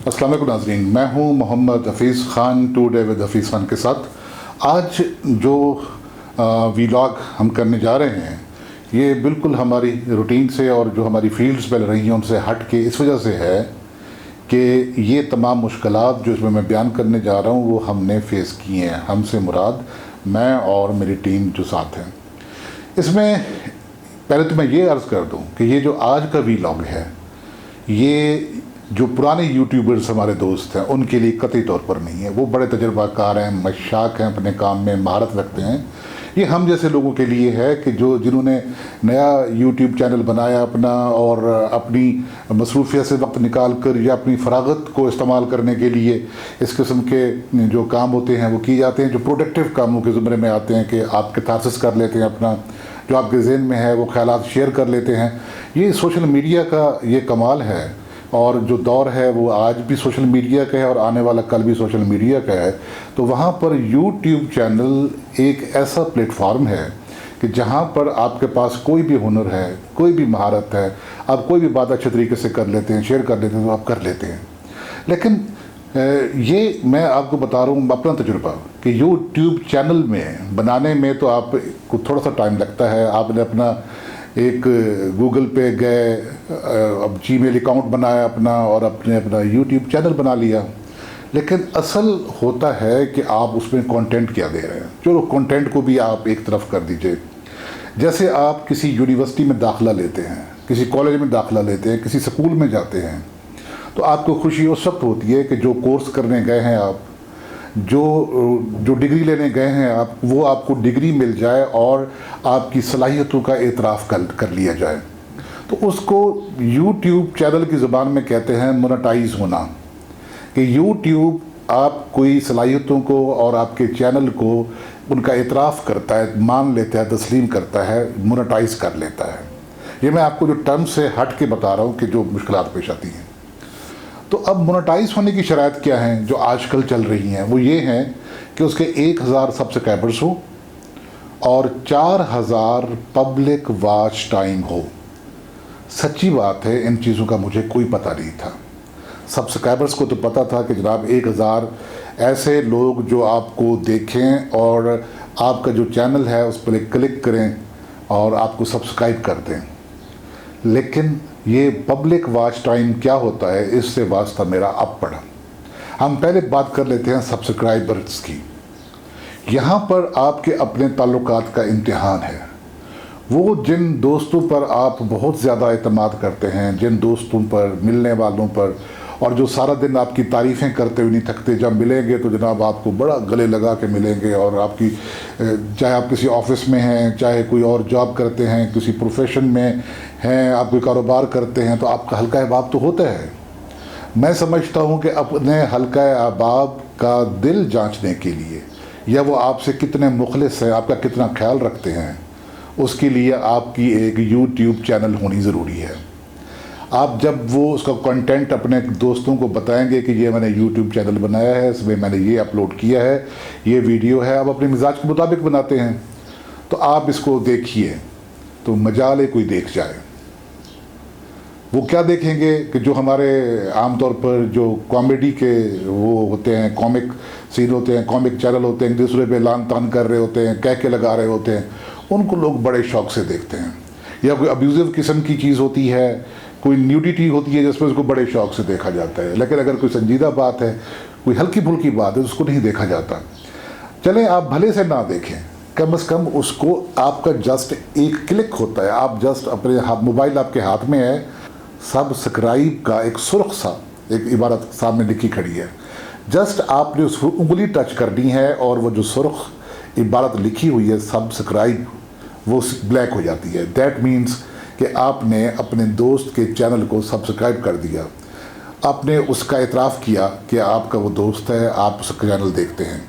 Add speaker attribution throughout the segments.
Speaker 1: अस्सलाम वालेकुम नाज़रीन, मैं हूं मोहम्मद हफ़ीज़ ख़ान टुडे विद हफ़ीज़ ख़ान के साथ। आज जो वीलॉग हम करने जा रहे हैं ये बिल्कुल हमारी रूटीन से और जो हमारी फील्ड्स मिल रही हैं उनसे हट के इस वजह से है कि ये तमाम मुश्किलात जो इसमें मैं बयान करने जा रहा हूँ वो हमने फ़ेस किए हैं। हमसे मुराद मैं और मेरी टीम जो साथ हैं। इसमें पहले तो मैं ये अर्ज़ कर दूँ कि ये जो आज का वीलॉग है ये जो पुराने यूट्यूबर्स हमारे दोस्त हैं उनके लिए कतई तौर पर नहीं है। वो बड़े तजर्बाकार हैं, मशाक हैं, अपने काम में महारत रखते हैं। ये हम जैसे लोगों के लिए है कि जिन्होंने नया यूट्यूब चैनल बनाया अपना और अपनी मसरूफियत से वक्त निकाल कर या अपनी फ़रागत को इस्तेमाल करने के लिए इस किस्म के जो काम होते हैं वो किए जाते हैं, जो प्रोडक्टिव कामों के ज़ुमरे में आते हैं कि आप कैथारसिस कर लेते हैं, अपना जो आपके ज़हन में है वो ख्यालात शेयर कर लेते हैं। ये सोशल मीडिया का ये कमाल है और जो दौर है वो आज भी सोशल मीडिया का है और आने वाला कल भी सोशल मीडिया का है। तो वहाँ पर यूट्यूब चैनल एक ऐसा प्लेटफॉर्म है कि जहाँ पर आपके पास कोई भी हुनर है, कोई भी महारत है, आप कोई भी बात अच्छे तरीके से कर लेते हैं, शेयर कर लेते हैं तो आप कर लेते हैं। लेकिन ये मैं आपको बता रहा हूँ अपना तजुर्बा कि यूट्यूब चैनल में बनाने में तो आपको थोड़ा सा टाइम लगता है। आपने अपना एक गूगल पे गए, अब जीमेल अकाउंट बनाया अपना और अपना यूट्यूब चैनल बना लिया। लेकिन असल होता है कि आप उसमें कंटेंट क्या दे रहे हैं। चलो कंटेंट को भी आप एक तरफ कर दीजिए। जैसे आप किसी यूनिवर्सिटी में दाखिला लेते हैं, किसी कॉलेज में दाखिला लेते हैं, किसी स्कूल में जाते हैं तो आपको खुशी उस वक्त होती है कि जो कोर्स करने गए हैं आप, जो डिग्री लेने गए हैं आप, वो आपको डिग्री मिल जाए और आपकी सलाहियतों का एतराफ़ कर लिया जाए। तो उसको यूट्यूब चैनल की ज़बान में कहते हैं मोनेटाइज होना, कि यूट्यूब आप कोई सलाहियतों को और आपके चैनल को उनका एतराफ़ करता है, मान लेता है, तस्लीम करता है, मोनेटाइज कर लेता है। ये मैं आपको जो टर्म से हट के बता रहा हूँ कि जो मुश्किलात पेश आती हैं। तो अब मोनेटाइज होने की शराइत क्या हैं जो आजकल चल रही हैं, वो ये हैं कि उसके 1000 सब्सक्राइबर्स हो और 4000 पब्लिक वॉच टाइम हो। सच्ची बात है, इन चीज़ों का मुझे कोई पता नहीं था। सब्सक्राइबर्स को तो पता था कि जनाब 1000 ऐसे लोग जो आपको देखें और आपका जो चैनल है उस पर क्लिक करें और आपको सब्सक्राइब कर दें। लेकिन ये पब्लिक वॉच टाइम क्या होता है, इससे वास्ता मेरा अब पड़ा। हम पहले बात कर लेते हैं सब्सक्राइबर्स की। यहाँ पर आपके अपने ताल्लुकात का इम्तिहान है। वो जिन दोस्तों पर आप बहुत ज़्यादा एतमाद करते हैं, जिन दोस्तों पर, मिलने वालों पर, और जो सारा दिन आपकी तारीफ़ें करते हुए नहीं थकते, जब मिलेंगे तो जनाब आपको बड़ा गले लगा के मिलेंगे और आपकी, चाहे आप किसी ऑफिस में हैं, चाहे कोई और जॉब करते हैं, किसी प्रोफेशन में हैं, आप कोई कारोबार करते हैं, तो आपका हल्का अहबाब तो होता है। मैं समझता हूँ कि अपने हल्का अहबाब का दिल जांचने के लिए या वो आपसे कितने मुखलिस हैं, आपका कितना ख्याल रखते हैं, उसके लिए आपकी एक यूट्यूब चैनल होनी ज़रूरी है। आप जब वो उसका कंटेंट अपने दोस्तों को बताएंगे कि ये मैंने यूट्यूब चैनल बनाया है, इसमें मैंने ये अपलोड किया है, ये वीडियो है, आप अपने मिजाज के मुताबिक बनाते हैं, तो आप इसको देखिए तो मजाल है कोई देख जाए। वो क्या देखेंगे कि जो हमारे आमतौर पर जो कॉमेडी के वो होते हैं, कॉमिक सीन होते हैं, कॉमिक चैनल होते हैं, एक दूसरे पे लान तान कर रहे होते हैं, कह के लगा रहे होते हैं, उनको लोग बड़े शौक़ से देखते हैं। या कोई अब्यूज़िव किस्म की चीज़ होती है, कोई न्यूडिटी होती है जिसमें उसको बड़े शौक़ से देखा जाता है। लेकिन अगर कोई संजीदा बात है, कोई हल्की फुल्की बात है, उसको नहीं देखा जाता। चलें आप भले से ना देखें, कम से कम उसको आपका जस्ट एक क्लिक होता है, आप जस्ट अपने हाथ, मोबाइल आपके हाथ में है, सब्सक्राइब का एक सुर्ख सा एक इबारत सामने लिखी खड़ी है, जस्ट आपने उस उंगली टच करनी है और वो जो सुर्ख इबारत लिखी हुई है सब्सक्राइब, वो ब्लैक हो जाती है। दैट मीन्स कि आपने अपने दोस्त के चैनल को सब्सक्राइब कर दिया, आपने उसका एतराफ़ किया कि आपका वो दोस्त है, आप उसका चैनल देखते हैं।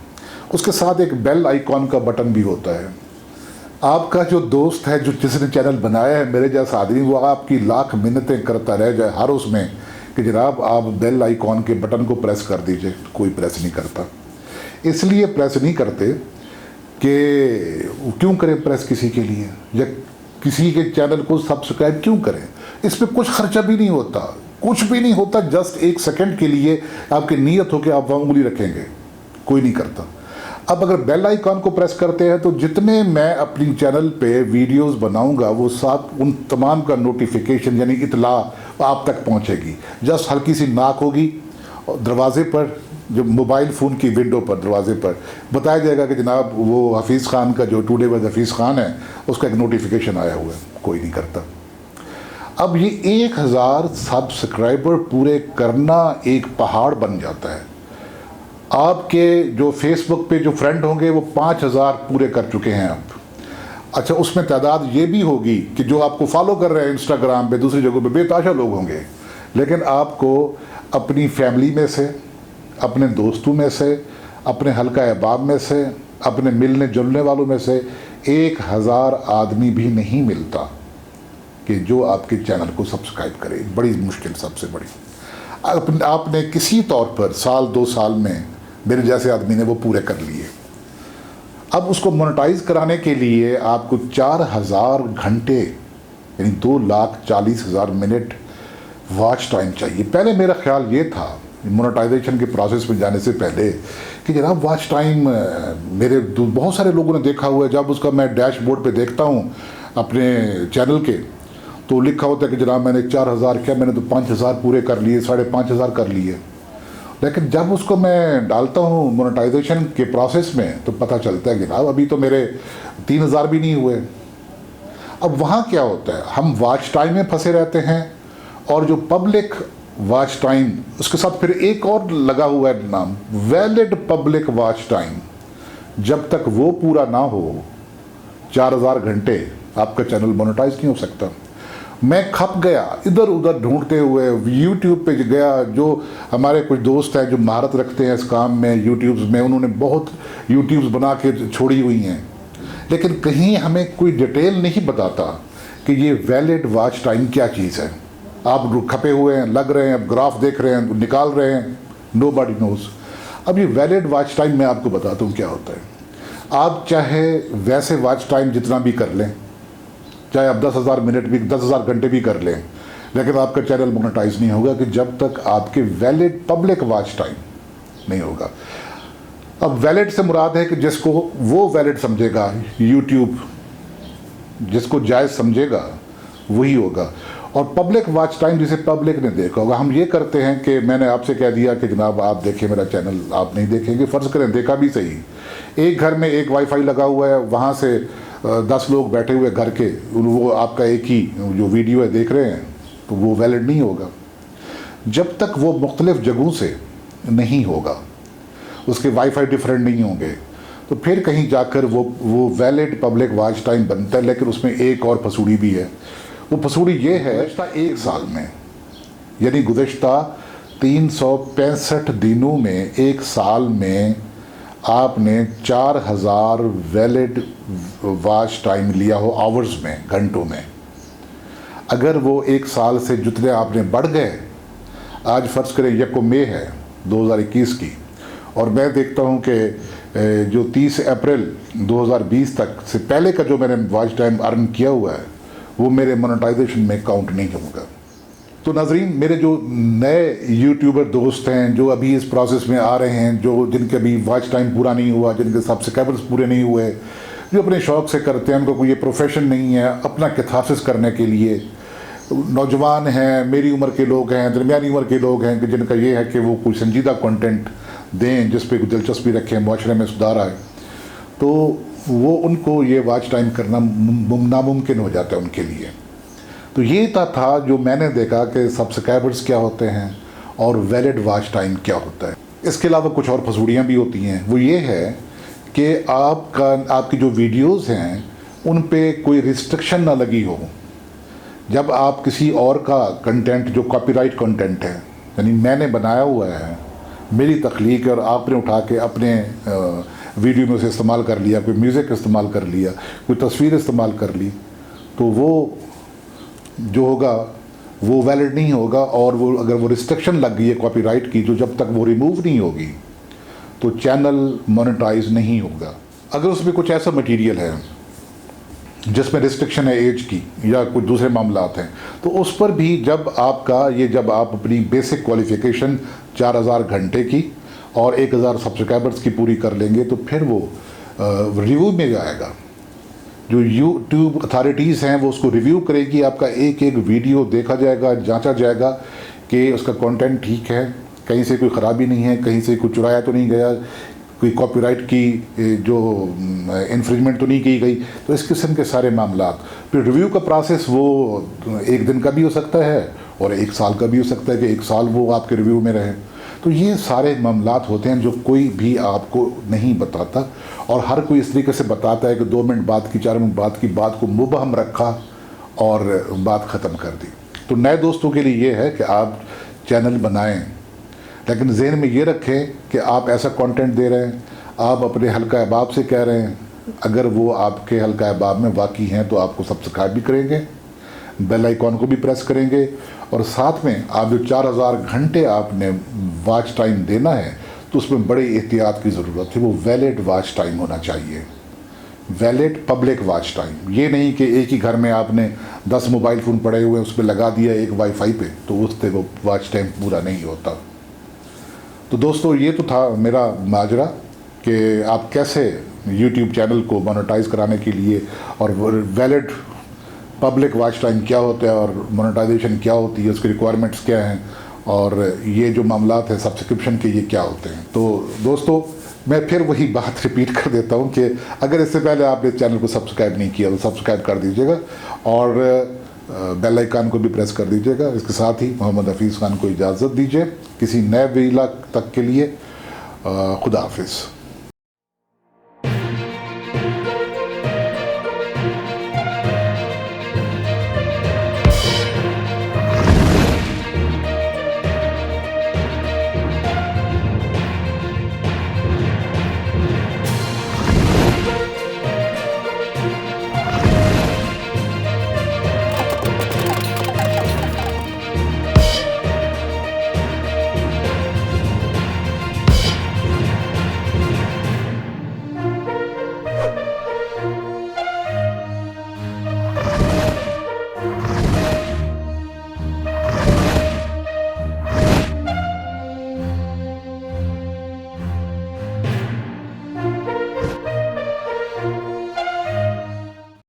Speaker 1: उसके साथ एक बेल आइकॉन का बटन भी होता है। आपका जो दोस्त है, जो जिसने चैनल बनाया है, मेरे जैसा आदमी, वो आपकी लाख मिन्नतें करता रह जाए हर उसमें कि जनाब आप बेल आइकॉन के बटन को प्रेस कर दीजिए, कोई प्रेस नहीं करता। इसलिए प्रेस नहीं करते कि क्यों करें प्रेस किसी के लिए, या किसी के चैनल को सब्सक्राइब क्यों करें, इस पर कुछ खर्चा भी नहीं होता, कुछ भी नहीं होता, जस्ट एक सेकंड के लिए आपकी नीयत हो कि आप वहाँ उंगली रखेंगे, कोई नहीं करता। अब अगर बेल आइकॉन को प्रेस करते हैं तो जितने मैं अपनी चैनल पे वीडियोस बनाऊंगा वो साथ उन तमाम का नोटिफिकेशन यानी इतला आप तक पहुंचेगी। जस्ट हल्की सी नाक होगी और दरवाजे पर, जो मोबाइल फ़ोन की विंडो पर, दरवाजे पर बताया जाएगा कि जनाब वो हफीज़ ख़ान का जो टुडे विद हफीज़ ख़ान है उसका एक नोटिफिकेशन आया हुआ है, कोई नहीं करता। अब ये 1000 सब्सक्राइबर पूरे करना एक पहाड़ बन जाता है। आपके जो फेसबुक पे जो फ्रेंड होंगे वो 5000 पूरे कर चुके हैं आप। अच्छा, उसमें तादाद ये भी होगी कि जो आपको फॉलो कर रहे हैं इंस्टाग्राम पे, दूसरी जगहों पे बेताशा लोग होंगे, लेकिन आपको अपनी फैमिली में से, अपने दोस्तों में से, अपने हल्का अहबाब में से, अपने मिलने जुलने वालों में से 1000 आदमी भी नहीं मिलता कि जो आपके चैनल को सब्सक्राइब करे। बड़ी मुश्किल, सबसे बड़ी। आपने किसी तौर पर साल 2 साल में मेरे जैसे आदमी ने वो पूरे कर लिए। अब उसको मोनेटाइज कराने के लिए आपको 4000 घंटे यानी 2,40,000 मिनट वॉच टाइम चाहिए। पहले मेरा ख्याल ये था मोनेटाइजेशन के प्रोसेस में जाने से पहले कि जनाब वॉच टाइम, मेरे बहुत सारे लोगों ने देखा हुआ है, जब उसका मैं डैशबोर्ड पे देखता हूँ अपने चैनल के तो लिखा होता है कि जनाब मैंने 4000 क्या, मैंने तो 5000 पूरे कर लिए, 5,500 कर लिए। लेकिन जब उसको मैं डालता हूँ मोनेटाइजेशन के प्रोसेस में तो पता चलता है कि जनाब अभी तो मेरे 3000 भी नहीं हुए। अब वहाँ क्या होता है, हम वॉच टाइम में फंसे रहते हैं और जो पब्लिक वॉच टाइम, उसके साथ फिर एक और लगा हुआ है नाम, वैलिड पब्लिक वॉच टाइम। जब तक वो पूरा ना हो 4000 घंटे आपका चैनल मोनेटाइज नहीं हो सकता। मैं खप गया इधर उधर ढूंढते हुए, यूट्यूब पे गया। जो हमारे कुछ दोस्त हैं जो महारत रखते हैं इस काम में, यूट्यूब्स में, उन्होंने बहुत यूट्यूब्स बना के छोड़ी हुई हैं, लेकिन कहीं हमें कोई डिटेल नहीं बताता कि ये वैलिड वॉच टाइम क्या चीज़ है। आप खपे हुए हैं, लग रहे हैं, अब ग्राफ देख रहे हैं, निकाल रहे हैं, नोबडी नोज़। अब ये वैलिड वॉच टाइम मैं आपको बताता हूँ क्या होता है। आप चाहे वैसे वॉच टाइम जितना भी कर लें, चाहे आप 10,000 मिनट भी, 10,000 घंटे भी कर लें, लेकिन आपका चैनल मोनेटाइज नहीं होगा कि जब तक आपके वैलिड पब्लिक वॉच टाइम नहीं होगा। अब वैलिड से मुराद है कि जिसको वो वैलिड समझेगा, यूट्यूब जिसको जायज़ समझेगा वही होगा। और पब्लिक वॉच टाइम जिसे पब्लिक ने देखा होगा। हम ये करते हैं कि मैंने आपसे कह दिया कि जनाब आप देखिए मेरा चैनल, आप नहीं देखेंगे। फ़र्ज़ करें देखा भी सही, एक घर में एक वाईफाई लगा हुआ है, वहाँ से 10 लोग बैठे हुए घर के, वो आपका एक ही जो वीडियो है देख रहे हैं, तो वो वैलिड नहीं होगा। जब तक वो मुख्तलिफ़ जगहों से नहीं होगा, उसके वाईफाई डिफरेंट नहीं होंगे, तो फिर कहीं जाकर वो वैलिड पब्लिक वॉच टाइम बनता है। लेकिन उसमें एक और फसूड़ी भी है। वो फसूड़ी ये है, एक साल में यानी गुज़श्ता 365 दिनों में, एक साल में आपने 4000 वैलिड वॉच टाइम लिया हो आवर्स में, घंटों में। अगर वो एक साल से जितने आपने बढ़ गए, आज फ़र्ज़ करें 1 मई है 2021 की, और मैं देखता हूँ कि जो 30 अप्रैल 2020 तक से पहले का जो मैंने वॉच टाइम अर्न किया हुआ है वो मेरे मोनेटाइजेशन में काउंट नहीं होगा। तो नाज़रीन, मेरे जो नए यूट्यूबर दोस्त हैं जो अभी इस प्रोसेस में आ रहे हैं, जो जिनके अभी वॉच टाइम पूरा नहीं हुआ, जिनके सब्सक्राइबर्स पूरे नहीं हुए, जो अपने शौक़ से करते हैं, उनको कोई ये प्रोफेशन नहीं है, अपना कैथारसिस करने के लिए, नौजवान हैं, मेरी उम्र के लोग हैं, दरमियानी उम्र के लोग हैं कि जिनका ये है कि वो कोई संजीदा कंटेंट दें जिस पे कोई दिलचस्पी रखें, माशरे में सुधार आए, तो वो उनको ये वॉच टाइम करना नामुमकिन हो जाता है उनके लिए। तो ये था जो मैंने देखा कि सब्सक्राइबर्स क्या होते हैं और वैलिड वॉच टाइम क्या होता है। इसके अलावा कुछ और फसूड़ियाँ भी होती हैं। वो ये है कि आपकी जो वीडियोस हैं उन पे कोई रिस्ट्रिक्शन ना लगी हो। जब आप किसी और का कंटेंट जो कॉपीराइट कंटेंट है, यानी मैंने बनाया हुआ है, मेरी तख्लीक, और आपने उठा के अपने वीडियो में उसे इस्तेमाल कर लिया, कोई म्यूज़िक इस्तेमाल कर लिया, कोई तस्वीर इस्तेमाल कर ली, तो वो जो होगा वो वैलिड नहीं होगा। और वो अगर वो रिस्ट्रिक्शन लग गई है कॉपीराइट की, जो जब तक वो रिमूव नहीं होगी तो चैनल मोनेटाइज नहीं होगा। अगर उसमें कुछ ऐसा मटेरियल है जिसमें रिस्ट्रिक्शन है एज की या कुछ दूसरे मामलात हैं, तो उस पर भी जब आप अपनी बेसिक क्वालिफ़िकेशन 4000 घंटे की और 1000 सब्सक्राइबर्स की पूरी कर लेंगे तो फिर वो रिव्यू में जाएगा। जो यूट्यूब अथॉरिटीज़ हैं वो उसको रिव्यू करेगी, आपका एक एक वीडियो देखा जाएगा, जांचा जाएगा कि उसका कंटेंट ठीक है, कहीं से कोई ख़राबी नहीं है, कहीं से कोई चुराया तो नहीं गया, कोई कॉपीराइट की जो इन्फ्रिंजमेंट तो नहीं की गई। तो इस किस्म के सारे मामलात। फिर रिव्यू का प्रोसेस वो 1 दिन का भी हो सकता है और 1 साल का भी हो सकता है कि 1 साल वो आपके रिव्यू में रहे। तो ये सारे मामलात होते हैं जो कोई भी आपको नहीं बताता, और हर कोई इस तरीके से बताता है कि 2 मिनट बाद की 4 मिनट बाद की बात को मुबहम रखा और बात ख़त्म कर दी। तो नए दोस्तों के लिए ये है कि आप चैनल बनाएं, लेकिन ज़हन में ये रखें कि आप ऐसा कंटेंट दे रहे हैं, आप अपने हल्का अहबाब से कह रहे हैं, अगर वो आपके हल्का अहबाब में वाकई हैं तो आपको सब्सक्राइब भी करेंगे, बेल आइकॉन को भी प्रेस करेंगे, और साथ में आप जो 4000 घंटे आपने वॉच टाइम देना है तो उसमें बड़ी एहतियात की ज़रूरत है। वो वैलिड वॉच टाइम होना चाहिए, वैलिड पब्लिक वॉच टाइम। ये नहीं कि एक ही घर में आपने 10 मोबाइल फ़ोन पड़े हुए हैं, उस पर लगा दिया एक वाईफाई पे, तो उससे वो वॉच टाइम पूरा नहीं होता। तो दोस्तों ये तो था मेरा माजरा कि आप कैसे यूट्यूब चैनल को मोनेटाइज कराने के लिए, और वैलिड पब्लिक वॉच टाइम क्या होता है और मोनेटाइजेशन क्या होती है, उसकी रिक्वायरमेंट्स क्या हैं, और ये जो मामलात हैं सब्सक्रिप्शन के ये क्या होते हैं। तो दोस्तों मैं फिर वही बात रिपीट कर देता हूँ कि अगर इससे पहले आपने चैनल को सब्सक्राइब नहीं किया तो सब्सक्राइब कर दीजिएगा और बेल आइकन को भी प्रेस कर दीजिएगा। इसके साथ ही मोहम्मद हफीज़ खान को इजाज़त दीजिए किसी नए व्लॉग तक के लिए। खुदा हाफिज़।